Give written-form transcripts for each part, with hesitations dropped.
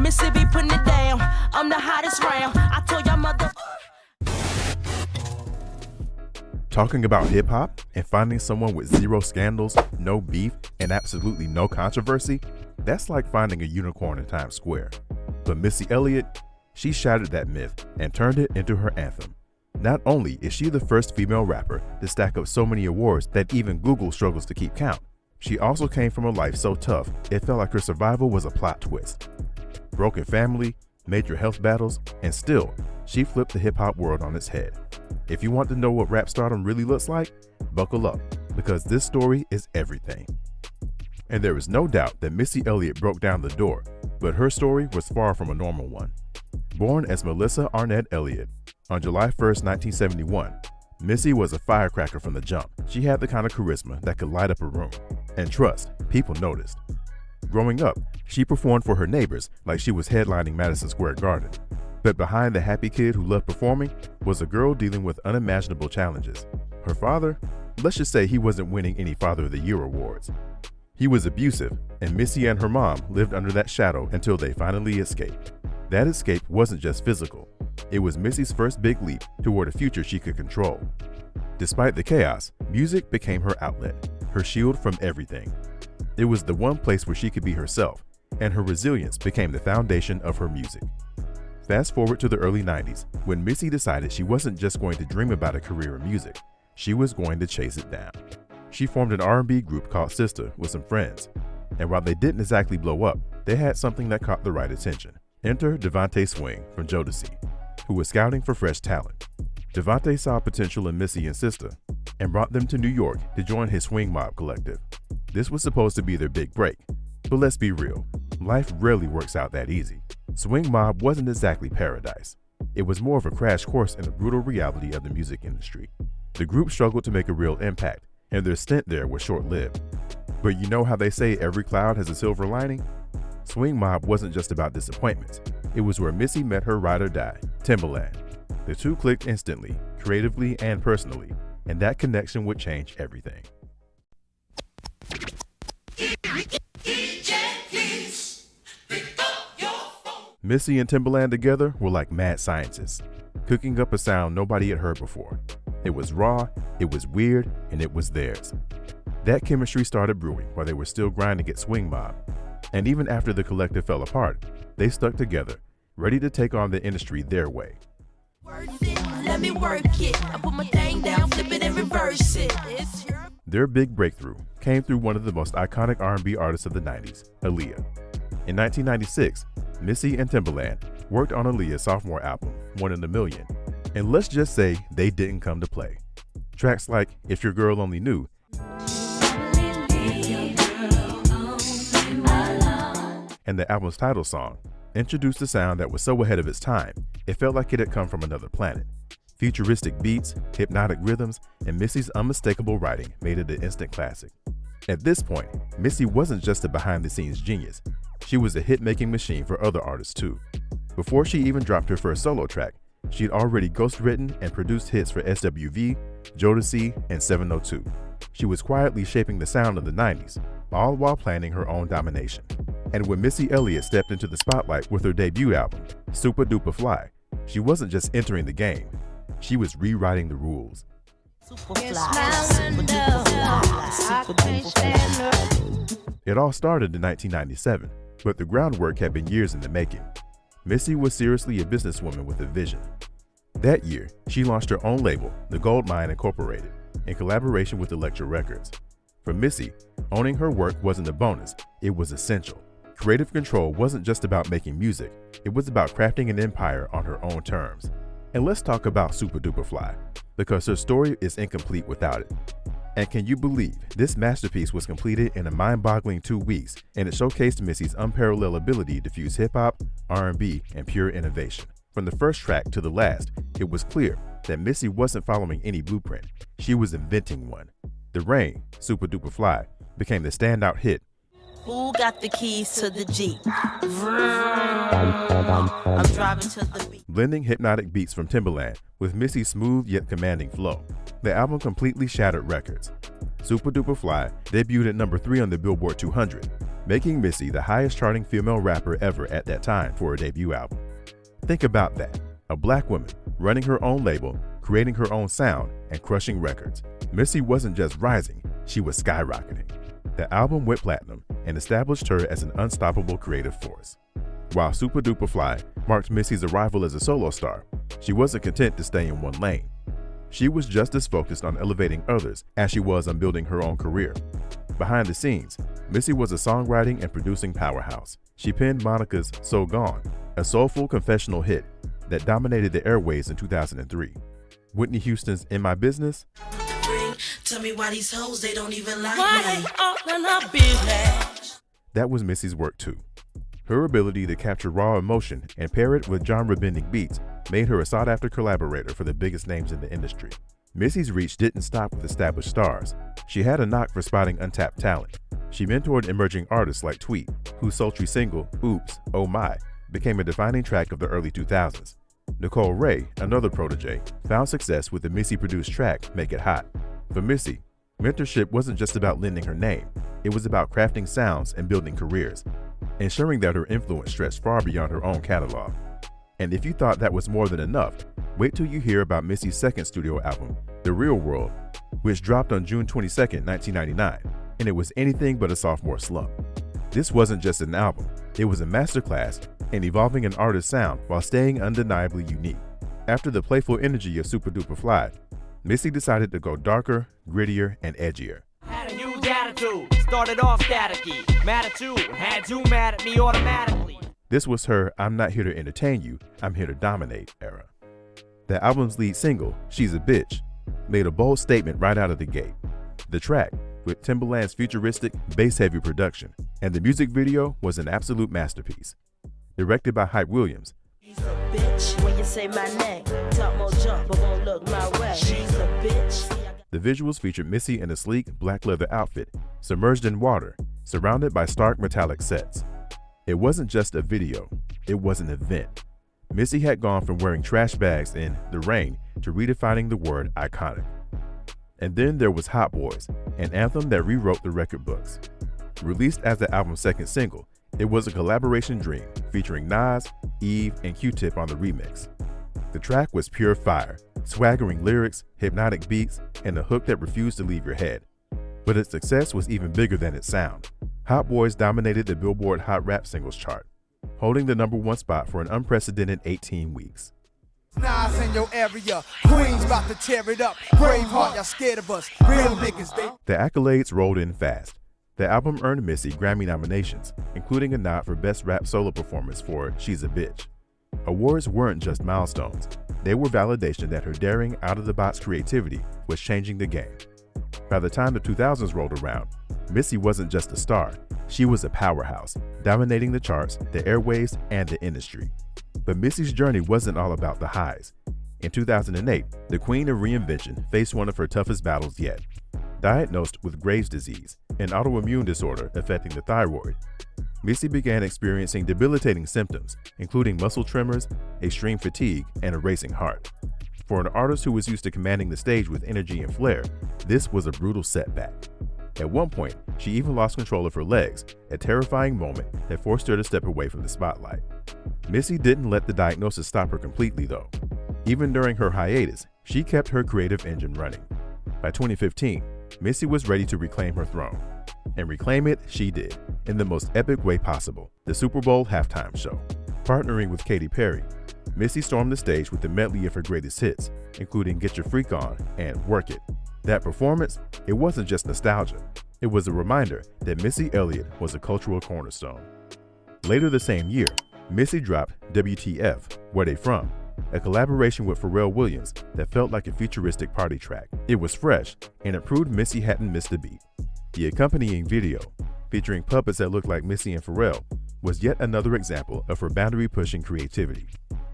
Missy be putting it down. I'm the hottest round. I told y'all mother. Talking about hip hop and finding someone with zero scandals, no beef, and absolutely no controversy, that's like finding a unicorn in Times Square. But Missy Elliott, she shattered that myth and turned it into her anthem. Not only is she the first female rapper to stack up so many awards that even Google struggles to keep count, she also came from a life so tough it felt like her survival was a plot twist. Broken family, major health battles, and still, she flipped the hip-hop world on its head. If you want to know what rap stardom really looks like, buckle up, because this story is everything. And there is no doubt that Missy Elliott broke down the door, but her story was far from a normal one. Born as Melissa Arnett Elliott on July 1st, 1971, Missy was a firecracker from the jump. She had the kind of charisma that could light up a room. And trust, people noticed. Growing up, she performed for her neighbors like she was headlining Madison Square Garden. But behind the happy kid who loved performing was a girl dealing with unimaginable challenges. Her father, let's just say he wasn't winning any Father of the Year awards. He was abusive, and Missy and her mom lived under that shadow until they finally escaped. That escape wasn't just physical. It was Missy's first big leap toward a future she could control. Despite the chaos, music became her outlet, her shield from everything. It was the one place where she could be herself, and her resilience became the foundation of her music. Fast forward to the early 90s, when Missy decided she wasn't just going to dream about a career in music, she was going to chase it down. She formed an R&B group called Sister with some friends, and while they didn't exactly blow up, they had something that caught the right attention. Enter Devontae Swing from Jodeci, who was scouting for fresh talent. Devontae saw potential in Missy and Sister and brought them to New York to join his Swing Mob collective. This was supposed to be their big break, but let's be real, life rarely works out that easy. Swing Mob wasn't exactly paradise. It was more of a crash course in the brutal reality of the music industry. The group struggled to make a real impact, and their stint there was short-lived. But you know how they say every cloud has a silver lining? Swing Mob wasn't just about disappointments. It was where Missy met her ride or die, Timberland. The two clicked instantly, creatively and personally, and that connection would change everything. Missy and Timberland together were like mad scientists, cooking up a sound nobody had heard before. It was raw, it was weird, and it was theirs. That chemistry started brewing while they were still grinding at Swing Mob. And even after the collective fell apart, they stuck together, ready to take on the industry their way. Let me work it. I put my thing down, flip it and reverse it. Their big breakthrough came through one of the most iconic R&B artists of the 90s, Aaliyah. In 1996, Missy and Timberland worked on Aaliyah's sophomore album, One in a Million, and let's just say they didn't come to play. Tracks like If Your Girl Only Knew and the album's title song introduced a sound that was so ahead of its time, it felt like it had come from another planet. Futuristic beats, hypnotic rhythms, and Missy's unmistakable writing made it an instant classic. At this point, Missy wasn't just a behind-the-scenes genius, she was a hit-making machine for other artists too. Before she even dropped her first solo track, she'd already ghostwritten and produced hits for SWV, Jodeci, and 702. She was quietly shaping the sound of the 90s, all while planning her own domination. And when Missy Elliott stepped into the spotlight with her debut album, Super Duper Fly, she wasn't just entering the game, she was rewriting the rules. It all started in 1997, but the groundwork had been years in the making. Missy was seriously a businesswoman with a vision. That year, she launched her own label, The Gold Mine Incorporated, in collaboration with Elektra Records. For Missy, owning her work wasn't a bonus, it was essential. Creative control wasn't just about making music, it was about crafting an empire on her own terms. And let's talk about Super Duper Fly, because her story is incomplete without it. And can you believe this masterpiece was completed in a mind-boggling 2 weeks, and it showcased Missy's unparalleled ability to fuse hip-hop, R&B, and pure innovation. From the first track to the last, it was clear that Missy wasn't following any blueprint, she was inventing one. The Rain, Super Duper Fly, became the standout hit. Who got the keys to the Jeep? I'm driving to the beat. Blending hypnotic beats from Timberland with Missy's smooth yet commanding flow, the album completely shattered records. Super Duper Fly debuted at number 3 on the Billboard 200, making Missy the highest charting female rapper ever at that time for her debut album. Think about that, a black woman running her own label, creating her own sound, and crushing records. Missy wasn't just rising, she was skyrocketing. The album went platinum and established her as an unstoppable creative force. While Super Duper Fly marked Missy's arrival as a solo star, she wasn't content to stay in one lane. She was just as focused on elevating others as she was on building her own career. Behind the scenes, Missy was a songwriting and producing powerhouse. She penned Monica's So Gone, a soulful confessional hit that dominated the airwaves in 2003. Whitney Houston's In My Business, tell me why these hoes, they don't even like me. All in our business. That was Missy's work too. Her ability to capture raw emotion and pair it with genre-bending beats made her a sought-after collaborator for the biggest names in the industry. Missy's reach didn't stop with established stars. She had a knack for spotting untapped talent. She mentored emerging artists like Tweet, whose sultry single, Oops, Oh My, became a defining track of the early 2000s. Nicole Ray, another protege, found success with the Missy-produced track, Make It Hot. For Missy, mentorship wasn't just about lending her name. It was about crafting sounds and building careers, ensuring that her influence stretched far beyond her own catalog. And if you thought that was more than enough, wait till you hear about Missy's second studio album, The Real World, which dropped on June 22, 1999, and it was anything but a sophomore slump. This wasn't just an album, it was a masterclass in evolving an artist's sound while staying undeniably unique. After the playful energy of Super Duper Fly, Missy decided to go darker, grittier, and edgier. Had a huge attitude, started off staticky, mad at you, had you mad at me automatically. This was her I'm not here to entertain you, I'm here to dominate era. The album's lead single, She's a Bitch, made a bold statement right out of the gate. The track, with Timberland's futuristic, bass-heavy production, and the music video was an absolute masterpiece. Directed by Hype Williams, She's a bitch. When you say my name, talk more jump, but won't look my way. She's a bitch. the visuals featured Missy in a sleek black leather outfit, submerged in water, surrounded by stark metallic sets. It wasn't just a video, it was an event. Missy had gone from wearing trash bags in The Rain to redefining the word iconic. And then there was Hot Boys, an anthem that rewrote the record books. Released as the album's second single, it was a collaboration dream featuring Nas, Eve, and Q-Tip on the remix. The track was pure fire, swaggering lyrics, hypnotic beats, and a hook that refused to leave your head. But its success was even bigger than its sound. Hot Boys dominated the Billboard Hot Rap Singles chart, holding the #1 spot for an unprecedented 18 weeks. Nas in your area, Queens about to tear it up. Braveheart, y'all scared of us. Real niggas, they. The accolades rolled in fast. The album earned Missy Grammy nominations, including a nod for Best Rap Solo Performance for She's a Bitch. Awards weren't just milestones, they were validation that her daring, out-of-the-box creativity was changing the game. By the time the 2000s rolled around, Missy wasn't just a star, she was a powerhouse, dominating the charts, the airwaves, and the industry. But Missy's journey wasn't all about the highs. In 2008, the queen of reinvention faced one of her toughest battles yet. Diagnosed with Graves' disease, an autoimmune disorder affecting the thyroid, Missy began experiencing debilitating symptoms, including muscle tremors, extreme fatigue, and a racing heart. For an artist who was used to commanding the stage with energy and flair, this was a brutal setback. At one point, she even lost control of her legs, a terrifying moment that forced her to step away from the spotlight. Missy didn't let the diagnosis stop her completely though. Even during her hiatus, she kept her creative engine running. By 2015, Missy was ready to reclaim her throne. And reclaim it she did, in the most epic way possible, the Super Bowl halftime show. Partnering with Katy Perry, Missy stormed the stage with a medley of her greatest hits, including Get Your Freak On and Work It. That performance, it wasn't just nostalgia, it was a reminder that Missy Elliott was a cultural cornerstone. Later the same year, Missy dropped WTF, Where They From, a collaboration with Pharrell Williams that felt like a futuristic party track. It was fresh, and it proved Missy hadn't missed a beat. The accompanying video, featuring puppets that looked like Missy and Pharrell, was yet another example of her boundary-pushing creativity.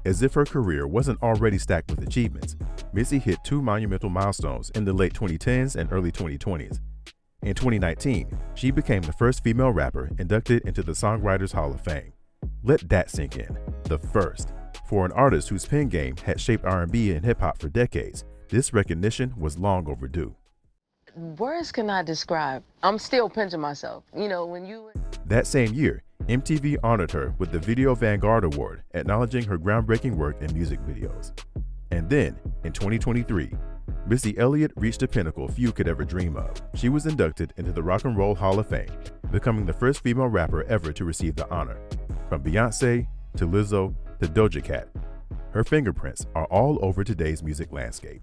As if her career wasn't already stacked with achievements, Missy hit 2 monumental milestones in the late 2010s and early 2020s. In 2019, she became the first female rapper inducted into the Songwriters Hall of Fame. Let that sink in. The first. For an artist whose pen game had shaped R&B and hip-hop for decades, this recognition was long overdue. Words cannot describe. I'm still pinching myself. You know, when you... That same year, MTV honored her with the Video Vanguard Award, acknowledging her groundbreaking work in music videos. And then, in 2023, Missy Elliott reached a pinnacle few could ever dream of. She was inducted into the Rock and Roll Hall of Fame, becoming the first female rapper ever to receive the honor. From Beyoncé to Lizzo to Doja Cat, her fingerprints are all over today's music landscape.